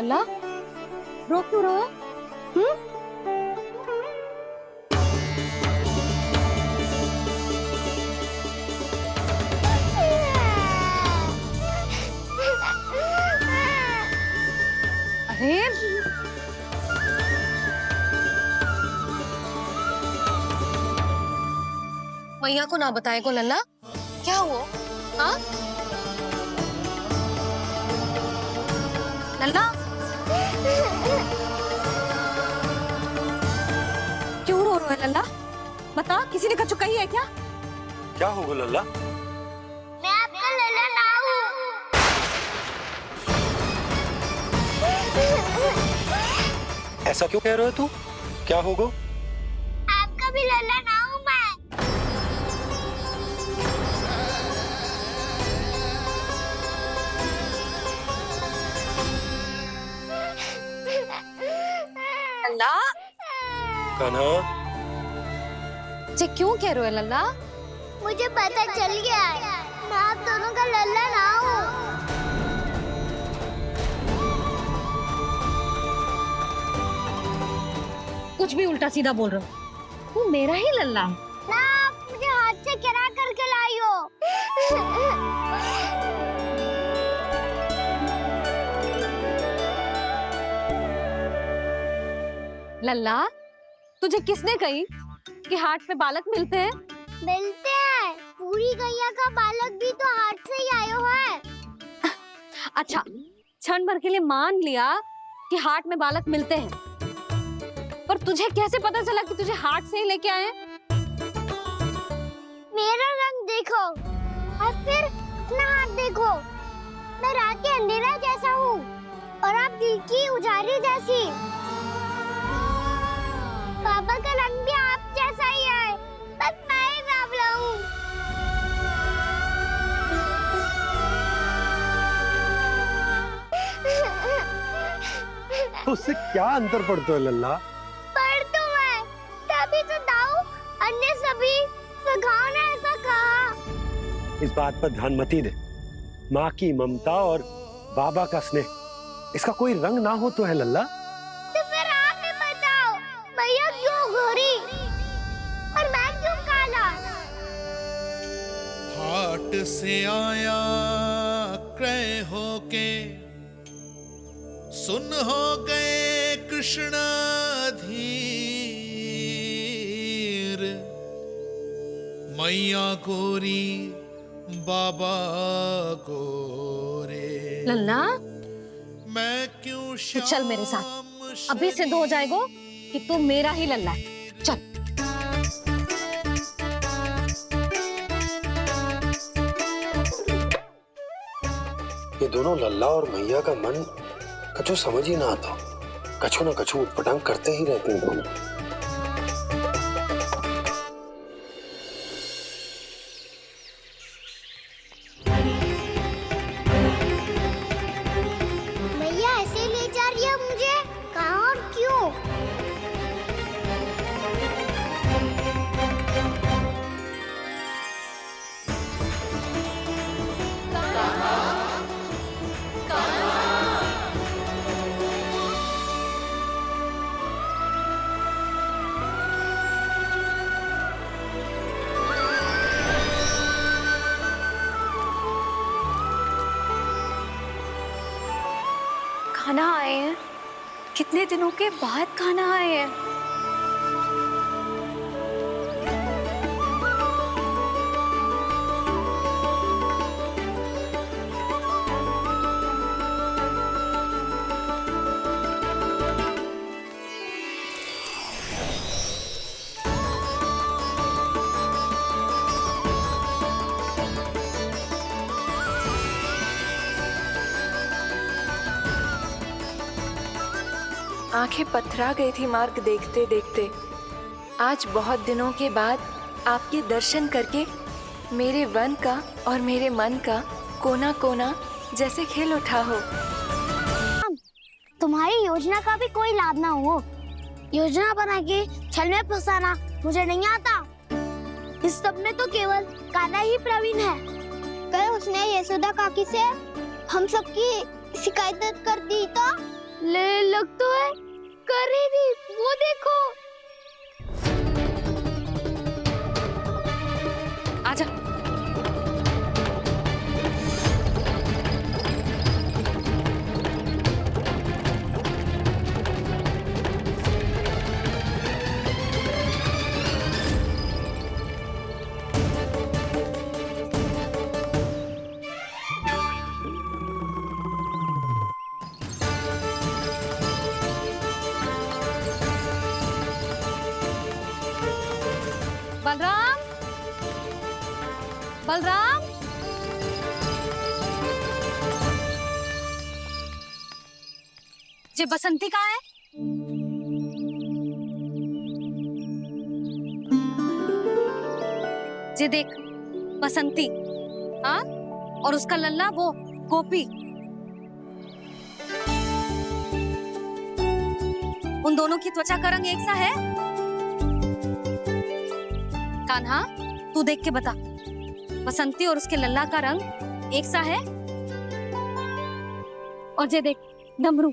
लल्ला? रो क्यों रहा? अरे मैया को ना बताए को लल्ला, क्या हुआ? हाँ लल्ला, क्यों रो रहा है लल्ला? बता, किसी ने कछु कही है क्या? क्या होगा लल्ला? मैं आपका लल्ला ना हूँ। ऐसा क्यों कह रहे हो तू? क्या होगा? आपका भी लल्ला ना हूँ मैं। लल्ला, कान्हा, जे क्यों कह रहे हो लल्ला? मुझे पता चल गया है, मैं आप दोनों का लल्ला ना हूँ। कुछ भी उल्टा सीधा बोल रहे हो, तू मेरा ही लल्ला है। ना, आप मुझे हाथ से गिरा करके लाई हो। लल्ला, तुझे किसने कही कि हाट में बालक मिलते हैं? मिलते हैं, पूरी गैया का बालक भी तो हाथ से ही आयो है। अच्छा, क्षण भर के लिए मान लिया कि हाट में बालक मिलते हैं, पर तुझे कैसे पता चला कि तुझे हाट से ही लेके आए हैं? मेरा रंग देखो और फिर अपना हाथ देखो। मैं रात के अंधेरा जैसा हूँ और आप दिल की उजाली जैसी। बाबा का रंग भी आप जैसा ही है, बस मैं ही बाबला हूँ। तो उससे क्या अंतर पड़ता है लल्ला? पर तो मैं तभी तो दाऊ अन्य सभी सखाओ ने ऐसा कहा। इस बात पर ध्यान मत ही दे। माँ की ममता और बाबा का स्नेह, इसका कोई रंग ना हो तो है लल्ला? तो फिर आप ही बताओ, भैया क्यों गोरी और मैं क्यों काला? हाट से आया क्रय होके, सुन हो गए कृष्ण धीर। मैया गोरी बाबा गोरे, लल्ला, मैं क्यों तो चल मेरे साथ, अभी सिद्ध हो जाएगा कि तू मेरा ही लल्ला है। चल। ये दोनों लल्ला और मैया का मन कछु समझ ही ना आता, कछु ना कछु उटपटांग करते ही रहते हैं दोनों। भैया ऐसे ले जा रही है मुझे, कहाँ और क्यों? खाना आए हैं, कितने दिनों के बाद खाना आए हैं। आंखें पथरा गई थी मार्ग देखते देखते। आज बहुत दिनों के बाद आपके दर्शन करके मेरे वन का और मेरे मन का कोना कोना जैसे खिल उठा हो। तुम्हारी योजना का भी कोई लाभ ना हो। योजना बना के छल में फंसाना मुझे नहीं आता। इस सब में तो केवल कान्हा ही प्रवीण है। कल उसने यशोदा काकी से हम सबकी शिकायत कर दी तो लग तो है कर रही थी, वो देखो। आजा। बलराम, बलराम, ये बसंती कहाँ है? ये देख बसंती, हाँ, और उसका लल्ला वो गोपी। उन दोनों की त्वचा का रंग एक सा है? कान्हा, तू देख के बता, बसंती और उसके लल्ला का रंग एक सा है? और ये देख डमरू,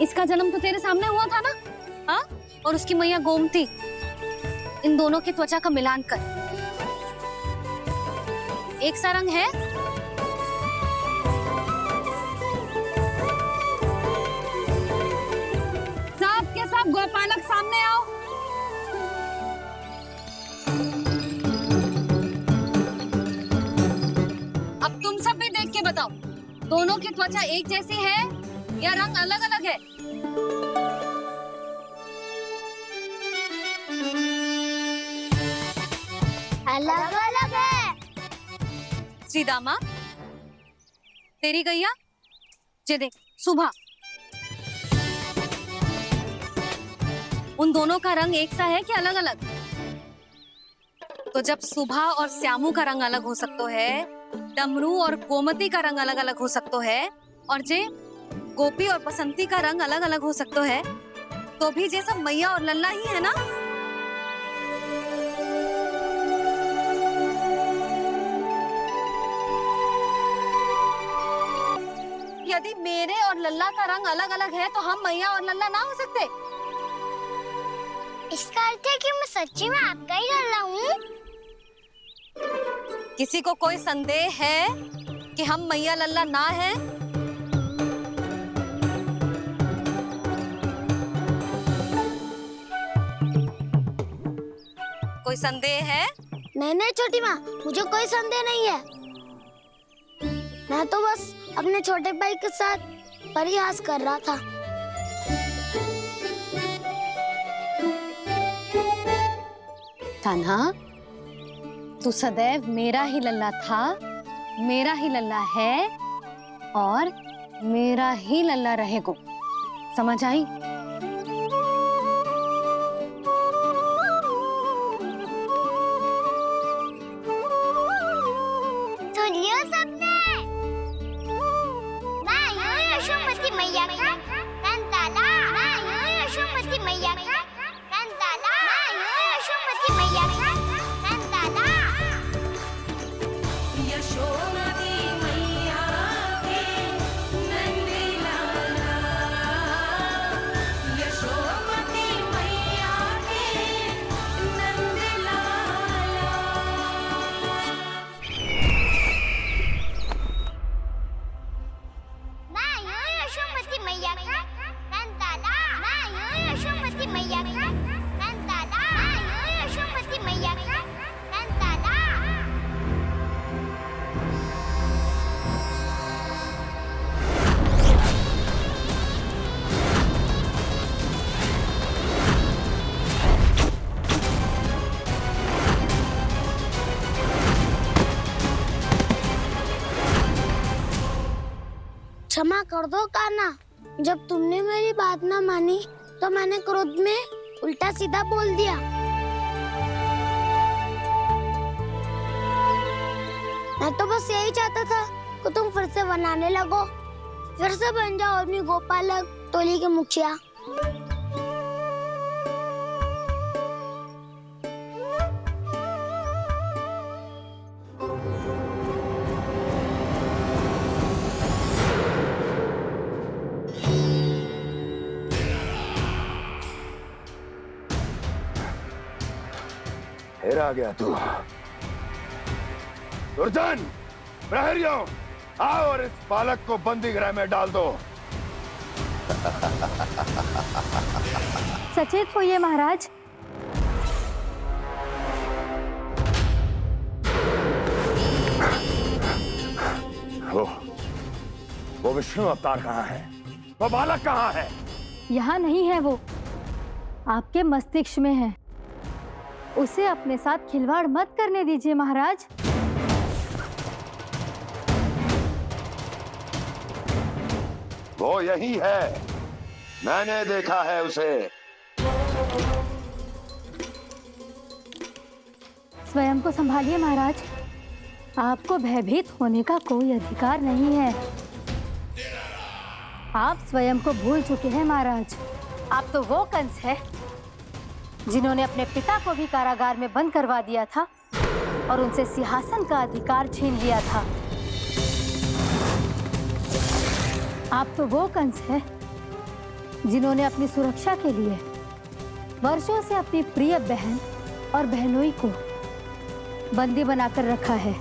इसका जन्म तो तेरे सामने हुआ था ना, हाँ? और उसकी मैया गोमती, इन दोनों की त्वचा का मिलान कर एक सा रंग है? सब के सब गोपालक सामने आओ। अब तुम सब भी देख के बताओ, दोनों की त्वचा एक जैसी है या रंग अलग अलग है? अलग अलग है। श्रीदामा, तेरी गैया, ये देख सुबह, उन दोनों का रंग एक सा है कि अलग अलग? तो जब सुबह और श्यामू का रंग अलग हो सकता है, डमरू और गोमती का रंग अलग अलग हो सकता है, और जे गोपी और बसंती का रंग अलग अलग हो सकता है, तो भी ये सब मैया और लल्ला ही है ना? यदि मेरे और लल्ला का रंग अलग अलग है तो हम मैया और लल्ला ना हो सकते? इसका अर्थ है कि मैं सच्ची में आपका ही लल्ला हूँ? किसी को कोई संदेह है कि हम मैया लल्ला ना हैं? कोई संदेह है? नहीं नहीं छोटी माँ, मुझे कोई संदेह नहीं है। मैं तो बस अपने छोटे भाई के साथ परिहास कर रहा था। कान्हा, तू सदैव मेरा ही लल्ला था, मेरा ही लल्ला है और मेरा ही लल्ला रहेगा। समझ आई? सुन लियो सबने, मैं हूँ यशोमती मैया का कंताला, मैं हूँ यशोमती मैया का कंताला, मैं हूँ यशोमती मैया का कंताला। यशोमती मैया के नंदी लाला, यशोमती मैया के नंदी लाला। मैं हूँ यशोमती मैया का कंताला, मैं हूँ यशोमती मैया का कंताला, मैं हूँ यशोमती मैया का कंताला। क्षमा कर दो कान्हा, जब तुमने मेरी बात ना मानी तो मैंने क्रोध में उल्टा सीधा बोल दिया। मैं तो बस यही चाहता था कि तुम फिर से बनाने लगो, फिर से बन जाओ अपनी गोपालक टोली के मुखिया। फिर आ गया तू। दुर्जन, प्रहरियों, आओ और इस बालक को बंदी गृह में डाल दो। सचेत होइए महाराज। वो विष्णु अवतार कहाँ है? वो बालक कहाँ है? यहाँ नहीं है वो, आपके मस्तिष्क में है। उसे अपने साथ खिलवाड़ मत करने दीजिए महाराज। वो यही है, मैंने देखा है उसे। स्वयं को संभालिए महाराज, आपको भयभीत होने का कोई अधिकार नहीं है। आप स्वयं को भूल चुके हैं महाराज। आप तो वो कंस है जिन्होंने अपने पिता को भी कारागार में बंद करवा दिया था और उनसे सिंहासन का अधिकार छीन लिया था। आप तो वो कंस है जिन्होंने अपनी सुरक्षा के लिए वर्षों से अपनी प्रिय बहन और बहनोई को बंदी बनाकर रखा है।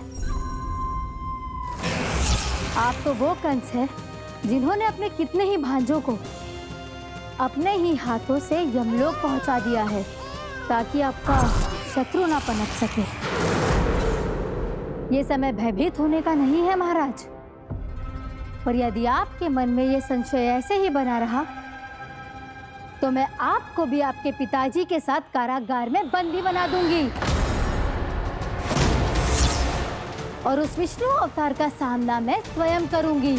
आप तो वो कंस है जिन्होंने अपने कितने ही भांजों को अपने ही हाथों से यमलोक पहुंचा दिया है ताकि आपका शत्रु ना पनप सके। ये समय भयभीत होने का नहीं है महाराज, पर यदि आपके मन में ये संशय ऐसे ही बना रहा तो मैं आपको भी आपके पिताजी के साथ कारागार में बंदी बना दूंगी और उस विष्णु अवतार का सामना मैं स्वयं करूंगी।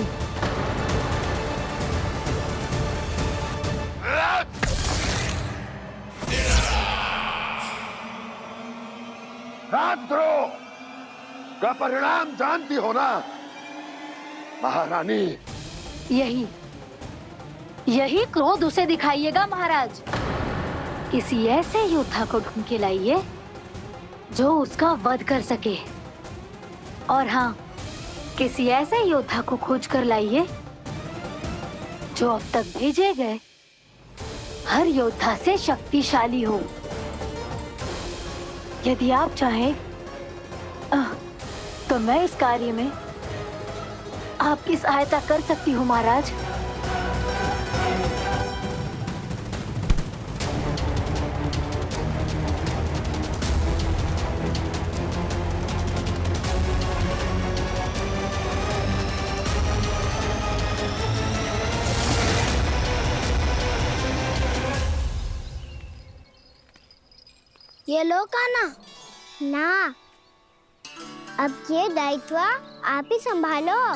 राजद्रोह का परिणाम जानती हो ना महारानी? यही क्रोध उसे दिखाइएगा महाराज। किसी ऐसे योद्धा को ढूंढ के लाइए जो उसका वध कर सके, और हाँ, किसी ऐसे योद्धा को खोज कर लाइए जो अब तक भेजे गए हर योद्धा से शक्तिशाली हो। यदि आप चाहें तो मैं इस कार्य में आपकी सहायता कर सकती हूँ महाराज। ये लो कान्हा। ना, अब ये दायित्व आप ही संभालो।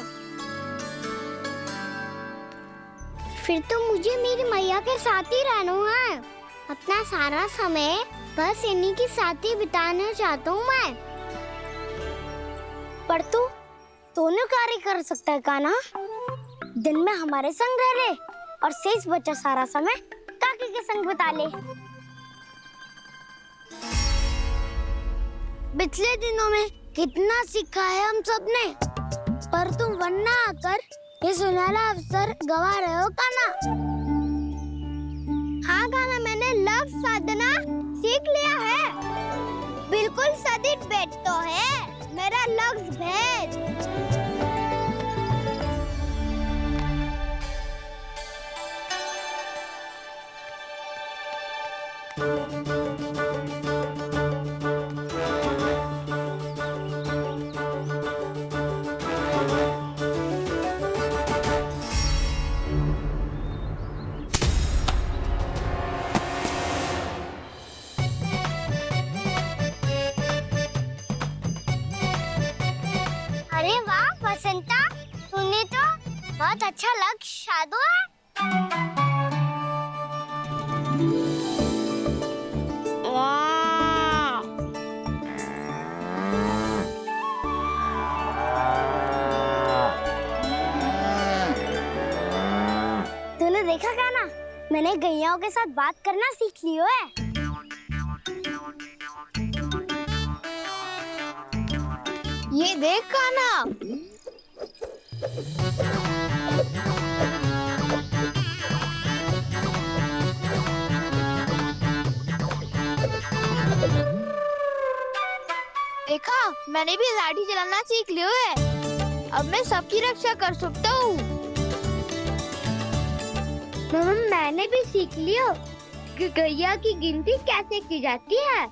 फिर तो मुझे मेरी मैया के साथ ही रहना है। अपना सारा समय बस इन्हीं के साथ ही बिताना चाहता हूँ मैं। पर तू दोनों कार्य कर सकता है कान्हा। दिन में हमारे संग रह ले और शेष बचा सारा समय काकी के संग बिता ले। पिछले दिनों में कितना सीखा है हम सबने, पर तुम वरना आकर ये सुनहरा अवसर गवा रहे हो कान्हा। हाँ कान्हा, मैंने लक्ष्य साधना सीख लिया है। बिल्कुल सदित भेद तो है मेरा लक्ष्य भेद। अरे वाह बसंता, तूने तो बहुत अच्छा लक्ष्य साधा है। वाह, तूने देखा कान्हा, मैंने गैयाओं के साथ बात करना सीख लियो है। ये देख कान्हा। मैंने भी लाठी चलाना सीख लिया है। अब मैं सबकी रक्षा कर सकता हूँ। मम्मा मैंने भी सीख लिया कि गैया की गिनती कैसे की जाती है।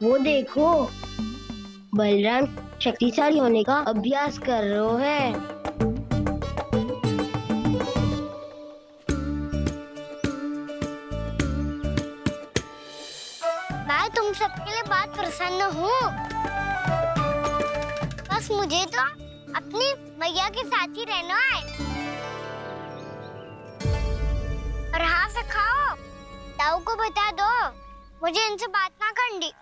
वो देखो बलराम शक्तिशाली होने का अभ्यास कर रहे हैं। मैं तुम सबके लिए बहुत प्रसन्न हूँ। बस मुझे तो अपनी मैया के साथ ही रहना है। और हाँ से खाओ, ताऊ को बता दो मुझे इनसे बात ना करनी।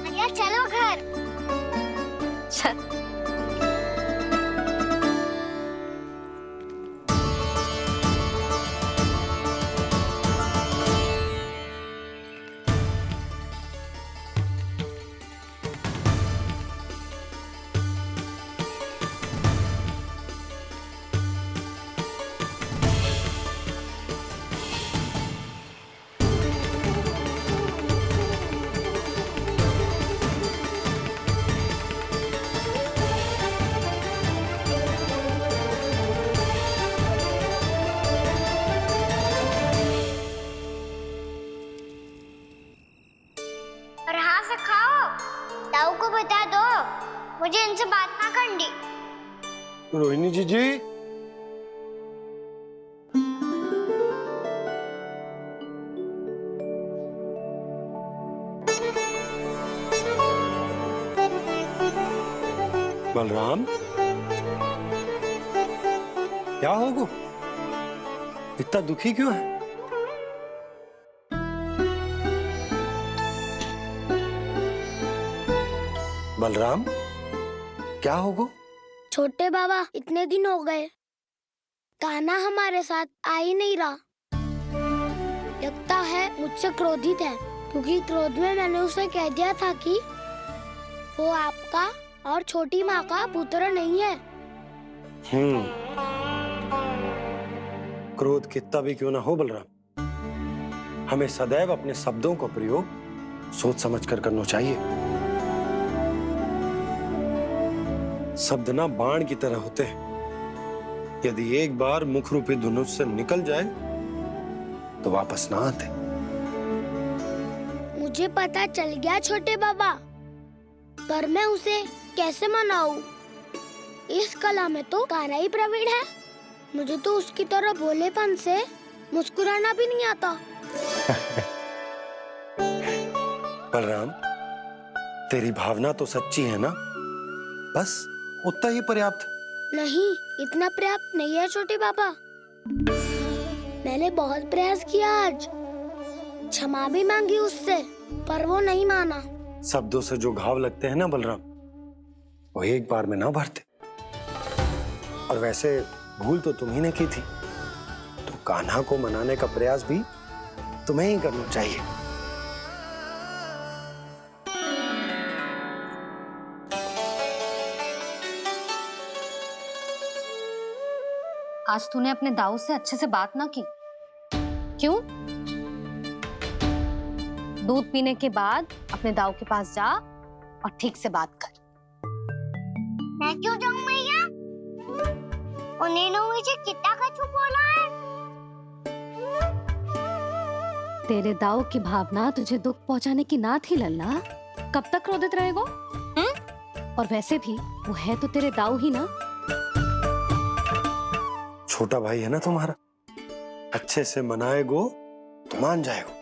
मैया चलो घर। चल। और हाँ से खाओ, ताऊ को बता दो मुझे इनसे बात ना करनी। रोहिणी जी बलराम, क्या होगा? इतना दुखी क्यों है? बलराम, क्या होगा? छोटे बाबा इतने दिन हो गए, कान्हा हमारे साथ आ ही नहीं रहा। लगता है मुझसे क्रोधित है, क्योंकि क्रोध में मैंने उसे कह दिया था कि वो आपका और छोटी माँ का पुत्र नहीं है। क्रोध कितना भी क्यों ना हो बलराम, हमें सदैव अपने शब्दों का प्रयोग सोच समझ कर करना चाहिए। शब्द ना बाण की तरह होते हैं, यदि एक बार मुख रूपी धनुष से निकल जाए तो वापस ना आते। मुझे पता चल गया छोटे बाबा, पर मैं उसे कैसे मनाऊं? इस कला में तो कान्हा ही प्रवीण है। मुझे तो उसकी तरह भोलेपन से मुस्कुराना भी नहीं आता। बलराम, तेरी भावना तो सच्ची है ना? बस उतना ही पर्याप्त। नहीं, इतना पर्याप्त नहीं है छोटे बाबा। मैंने बहुत प्रयास किया आज, क्षमा भी मांगी उससे, पर वो नहीं माना। शब्दों से जो घाव लगते हैं ना बलराम, वो एक बार में ना भरते। और वैसे भूल तो तुम्ही ने की थी, तो कान्हा को मनाने का प्रयास भी तुम्हें ही करना चाहिए। आज तूने अपने दाऊ से अच्छे से बात ना की, क्यों? दूध पीने के बाद अपने दाऊ के पास जा और ठीक से बात कर। मैं क्यों जाऊं मैया? उन्होंने मुझे कितना कछु बोला है। तेरे दाऊ की भावना तुझे दुख पहुंचाने की ना थी लल्ला। कब तक क्रोधित रहेगो? और वैसे भी वो है तो तेरे दाऊ ही ना। छोटा भाई है ना तुम्हारा, अच्छे से मनाएगो तो मान जाएगो।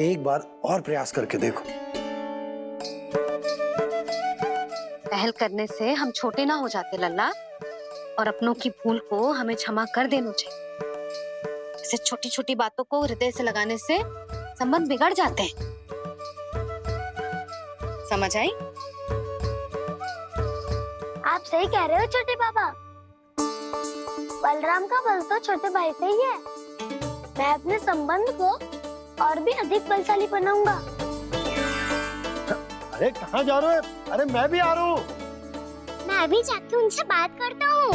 एक बार और प्रयास करके देखो। पहल करने से हम छोटे ना हो जाते लल्ला, और अपनों की भूल को हमें क्षमा कर देना चाहिए। ऐसे छोटी छोटी बातों को हृदय से लगाने से संबंध बिगड़ जाते हैं। समझ आई? आप सही कह रहे हो छोटे बाबा। बलराम का बल तो छोटे भाई से ही है। मैं अपने संबंध को और भी अधिक बलशाली बनाऊंगा। अरे कहाँ जा रहे हो? अरे मैं भी आ रहा हूँ। मैं अभी जाके उनसे बात करता हूँ।